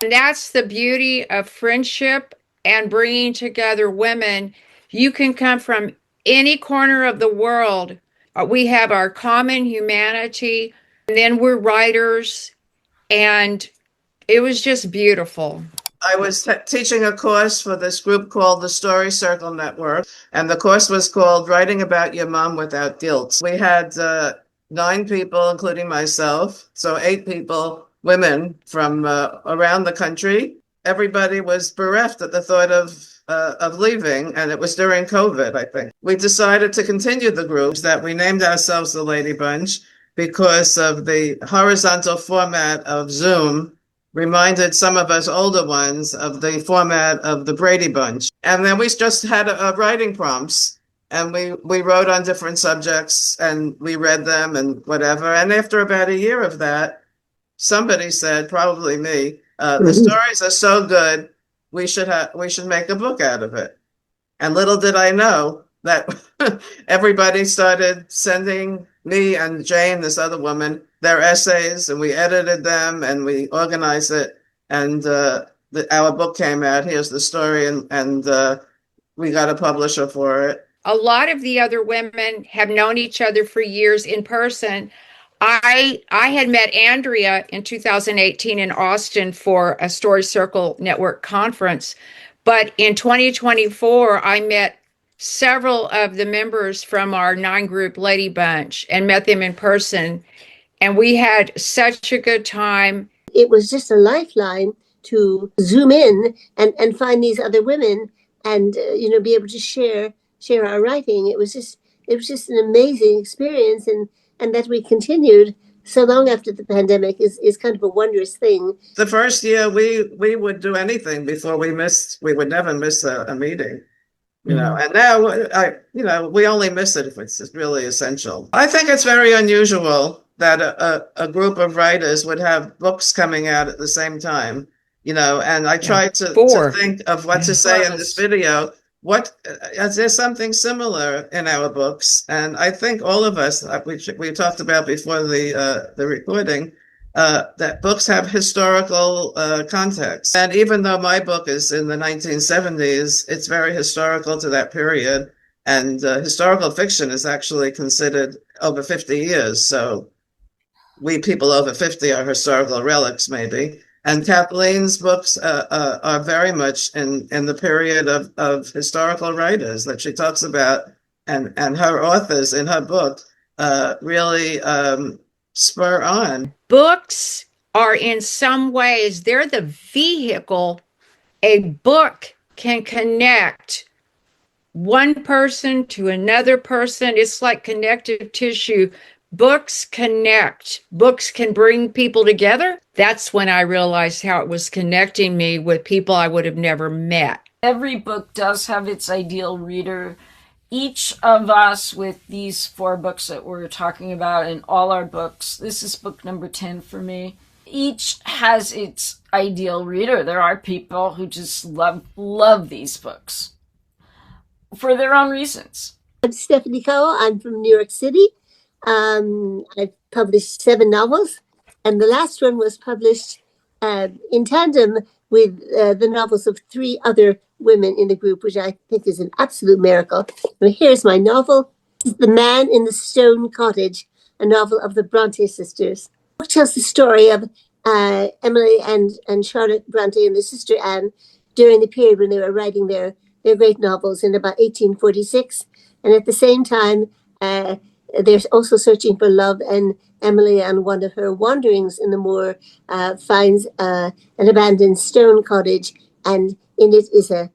And that's the beauty of friendship and bringing together women. You can come from any corner of the world. We have our common humanity, and then we're writers, and it was just beautiful. I was teaching a course for this group called the Story Circle Network, and the course was called Writing About Your Mom Without Guilt. We had 9 people, including myself, so 8 people, women from around the country. Everybody was bereft at the thought of leaving, and it was during COVID, I think. We decided to continue the groups that we named ourselves the Lady Bunch because of the horizontal format of Zoom reminded some of us older ones of the format of the Brady Bunch. And then we just had writing prompts, and we wrote on different subjects, and we read them and whatever. And after about a year of that, somebody said, probably me, the stories are so good, we should make a book out of it. And little did I know that everybody started sending me and Jane, this other woman, their essays, and we edited them and we organized it. And our book came out. Here's the story, and we got a publisher for it. A lot of the other women have known each other for years in person. I had met Andrea in 2018 in Austin for a Story Circle Network conference, but in 2024 I met several of the members from our 9 group Lady Bunch and met them in person, and we had such a good time. It was just a lifeline to zoom in and find these other women and be able to share our writing. It was just an amazing experience, and that we continued so long after the pandemic is kind of a wondrous thing. The first year we would do anything before we would never miss a meeting. And now we only miss it if it's really essential. I think it's very unusual that a group of writers would have books coming out at the same time, and I tried to think of what to say in this video. Is there something similar in our books? And I think all of us, we talked about before the recording, that books have historical context. And even though my book is in the 1970s, it's very historical to that period. And historical fiction is actually considered over 50 years. So we people over 50 are historical relics, maybe. And Kathleen's books are very much in the period of historical writers that she talks about, and her authors in her book really spur on. Books are in some ways, they're the vehicle. A book can connect one person to another person. It's like connective tissue. Books connect. Books can bring people together. That's when I realized how it was connecting me with people I would have never met. Every book does have its ideal reader. Each of us, with these 4 books that we're talking about and all our books, this is book number 10 for me, each has its ideal reader. There are people who just love these books for their own reasons. I'm Stephanie Cowell. I'm from New York City. I've published 7 novels, and the last one was published in tandem with the novels of 3 other women in the group, which I think is an absolute miracle. And here's my novel, The Man in the Stone Cottage, a novel of the Brontë sisters. The book tells the story of Emily and Charlotte Brontë and their sister Anne during the period when they were writing their great novels in about 1846. And at the same time, they're also searching for love, and Emily, on one of her wanderings in the moor, finds an abandoned stone cottage, and in it is a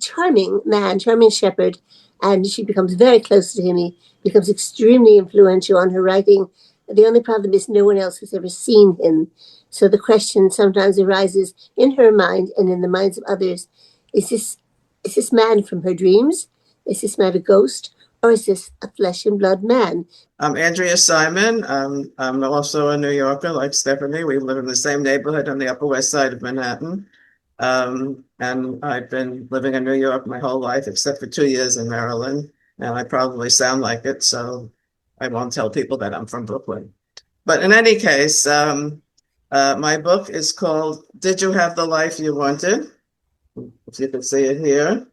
charming man, charming shepherd, and she becomes very close to him. He becomes extremely influential on her writing. The only problem is no one else has ever seen him. So the question sometimes arises in her mind and in the minds of others, is this man from her dreams? Is this man a ghost? Or is this a flesh and blood man? I'm Andrea Simon. I'm also a New Yorker like Stephanie. We live in the same neighborhood on the Upper West Side of Manhattan. And I've been living in New York my whole life, except for 2 years in Maryland. And I probably sound like it, so I won't tell people that I'm from Brooklyn. But in any case, My book is called Did You Have the Life You Wanted? If you could see it here.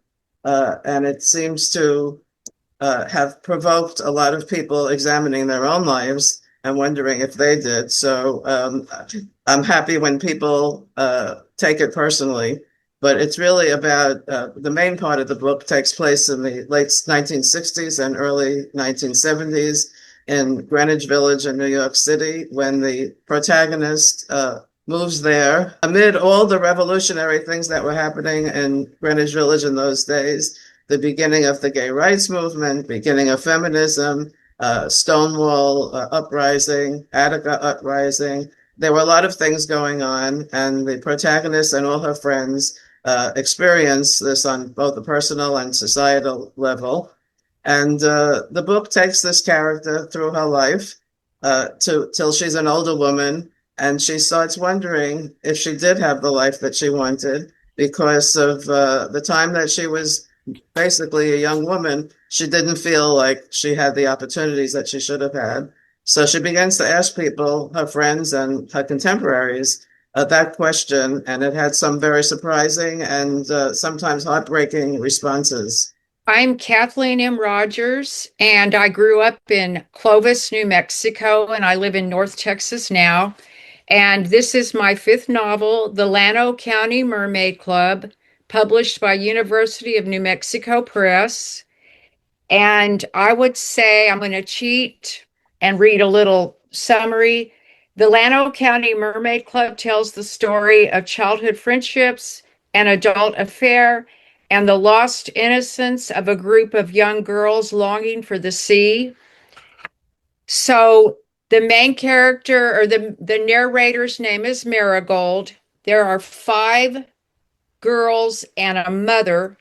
And it seems to have provoked a lot of people examining their own lives and wondering if they did. So I'm happy when people take it personally, but it's really about the main part of the book takes place in the late 1960s and early 1970s in Greenwich Village in New York City, when the protagonist moves there amid all the revolutionary things that were happening in Greenwich Village in those days. The beginning of the gay rights movement, beginning of feminism, Stonewall uprising, Attica uprising. There were a lot of things going on, and the protagonist and all her friends experience this on both a personal and societal level. And the book takes this character through her life till she's an older woman, and she starts wondering if she did have the life that she wanted because of the time that she was basically a young woman. She didn't feel like she had the opportunities that she should have had. So she begins to ask people, her friends and her contemporaries, that question, and it had some very surprising and sometimes heartbreaking responses. I'm Kathleen M. Rogers, and I grew up in Clovis, New Mexico, and I live in North Texas now. And this is my fifth novel, The Llano County Mermaid Club, published by University of New Mexico Press. And I would say I'm going to cheat and read a little summary. The Llano County Mermaid Club tells the story of childhood friendships, an adult affair, and the lost innocence of a group of young girls longing for the sea. So the main character, or the narrator's name, is Marigold. There are 5 girls and a mother.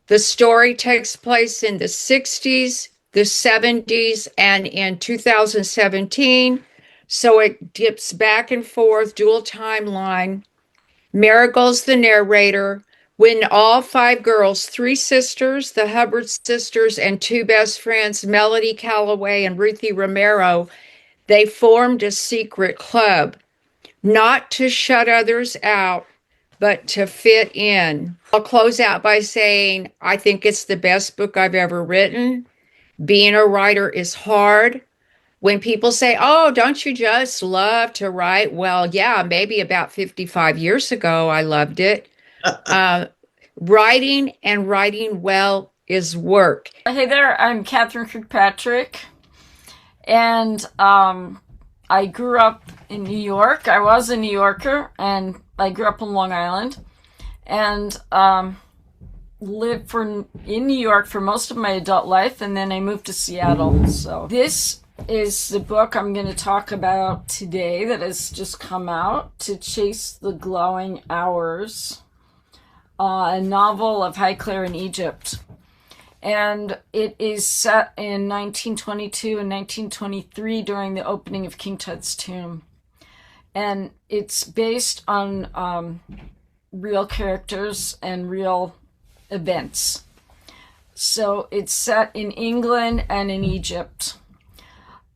The story takes place in the 60s, the 70s, and in 2017. So it dips back and forth, dual timeline. Marigold's the narrator. When all 5 girls, 3 sisters, the Hubbard sisters, and 2 best friends, Melody Calloway and Ruthie Romero, they formed a secret club, not to shut others out, but to fit in. I'll close out by saying I think it's the best book I've ever written. Being a writer is hard. When people say, "Oh, don't you just love to write?" Well, yeah, maybe about 55 years ago, I loved it. Writing and writing well is work. Hey there, I'm Catherine Kirkpatrick, and I grew up in New York. I was a New Yorker, and I grew up on Long Island, and lived in New York for most of my adult life, and then I moved to Seattle. So this is the book I'm going to talk about today that has just come out, To Chase the Glowing Hours, a novel of Highclere in Egypt. And it is set in 1922 and 1923 during the opening of King Tut's tomb. And it's based on real characters and real events. So it's set in England and in Egypt.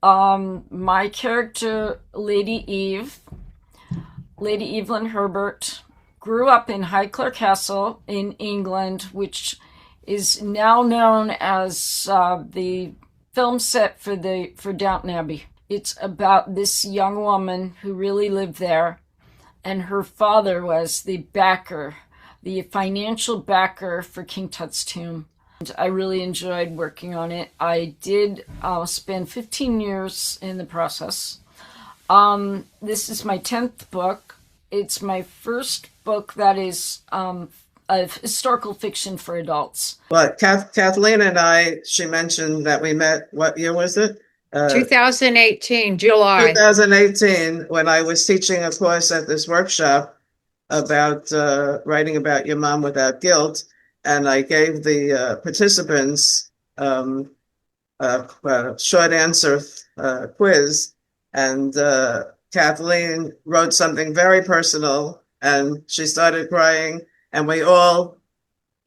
My character, Lady Evelyn Herbert, grew up in Highclere Castle in England, which is now known as the film set for Downton Abbey. It's about this young woman who really lived there, and her father was the financial backer for King Tut's tomb. And I really enjoyed working on it. I did spend 15 years in the process. This is my 10th book. It's my first book that is of historical fiction for adults. Well, Kathleen and she mentioned that we met, what year was it? 2018, July. 2018, when I was teaching a course at this workshop about writing about your mom without guilt. And I gave the participants a short answer quiz. And Kathleen wrote something very personal, and she started crying. And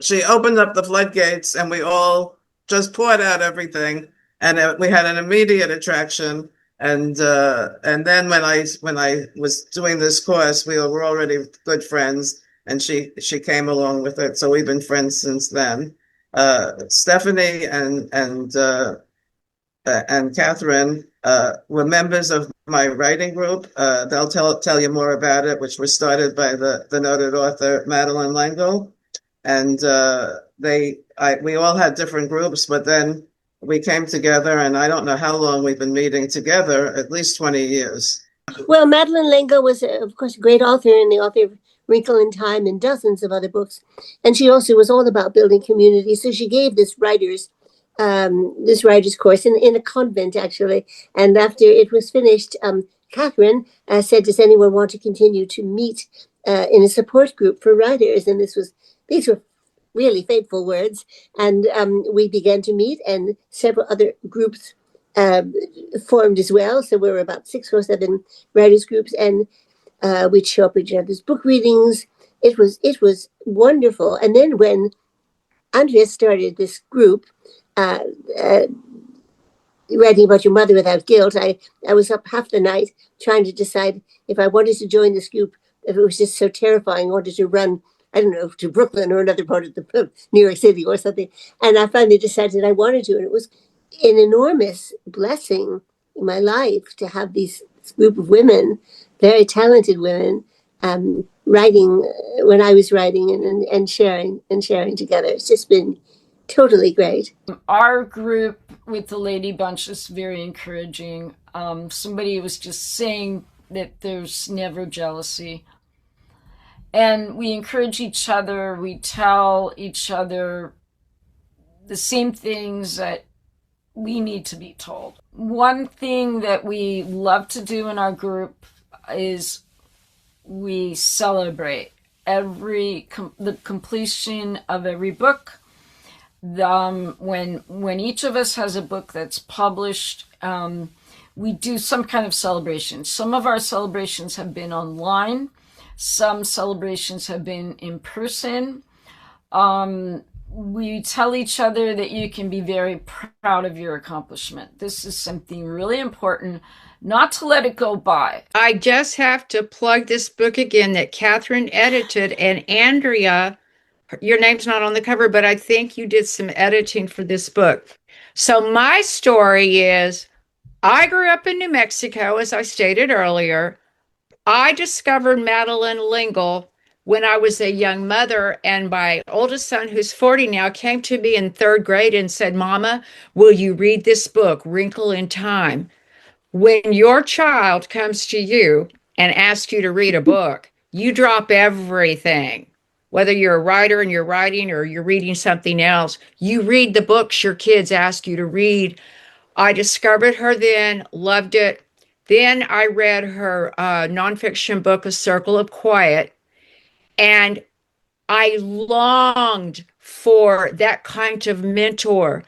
she opened up the floodgates, and we all just poured out everything. And we had an immediate attraction. And then when I was doing this course, we were already good friends, and she came along with it. So we've been friends since then. Stephanie and Catherine were members of my writing group. They'll tell you more about it, which was started by the noted author Madeleine L'Engle. And we all had different groups, but then we came together, and I don't know how long we've been meeting together, at least 20 years. Well, Madeleine L'Engle was, of course, a great author, and the author of Wrinkle in Time and dozens of other books. And she also was all about building community. So she gave this writer's course in a convent, actually. And after it was finished, Catherine said, does anyone want to continue to meet in a support group for writers? And these were really fateful words. And we began to meet, and several other groups formed as well. So we were about 6 or 7 writers groups, and we'd show up at each other's book readings. It was wonderful. And then when Andrea started this group, writing about your mother without guilt, I was up half the night trying to decide if I wanted to join this group. If it was just so terrifying, I wanted to run, I don't know, to Brooklyn or another part of New York City or something. And I finally decided I wanted to. And it was an enormous blessing in my life to have this group of women, very talented women, writing when I was writing and sharing together. It's just been totally great. Our group with the Lady Bunch is very encouraging. Somebody was just saying that there's never jealousy. And we encourage each other. We tell each other the same things that we need to be told. One thing that we love to do in our group is we celebrate the completion of every book. When each of us has a book that's published, we do some kind of celebration. Some of our celebrations have been online. Some celebrations have been in person. We tell each other that you can be very proud of your accomplishment. This is something really important, not to let it go by. I just have to plug this book again that Catherine edited, and Andrea, your name's not on the cover, but I think you did some editing for this book. So my story is, I grew up in New Mexico, as I stated earlier. I discovered Madeleine L'Engle when I was a young mother, and my oldest son, who's 40 now, came to me in 3rd grade and said, Mama, will you read this book, Wrinkle in Time? When your child comes to you and asks you to read a book, you drop everything. Whether you're a writer and you're writing or you're reading something else, you read the books your kids ask you to read. I discovered her then, loved it. Then I read her nonfiction book, A Circle of Quiet, and I longed for that kind of mentor.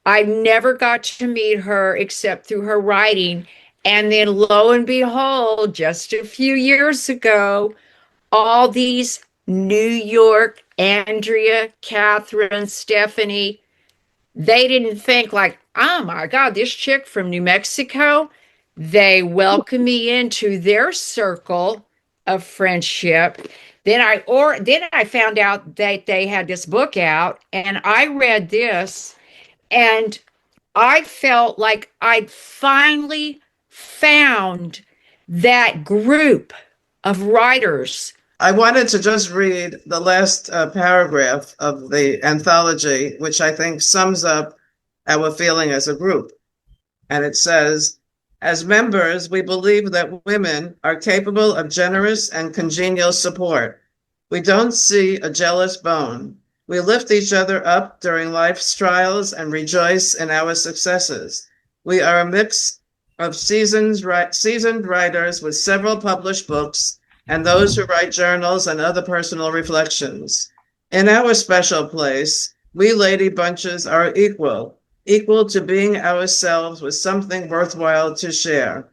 I never got to meet her except through her writing. And then lo and behold, just a few years ago, all these New York, Andrea, Catherine, Stephanie, they didn't think like, oh my God, this chick from New Mexico. They welcomed me into their circle of friendship. Then I found out that they had this book out, and I read this, and I felt like I'd finally found that group of writers. I wanted to just read the last paragraph of the anthology, which I think sums up our feeling as a group. And it says, as members, we believe that women are capable of generous and congenial support. We don't see a jealous bone. We lift each other up during life's trials and rejoice in our successes. We are a mix of seasoned writers with several published books and those who write journals and other personal reflections. In our special place, we Lady Bunches are equal to being ourselves with something worthwhile to share.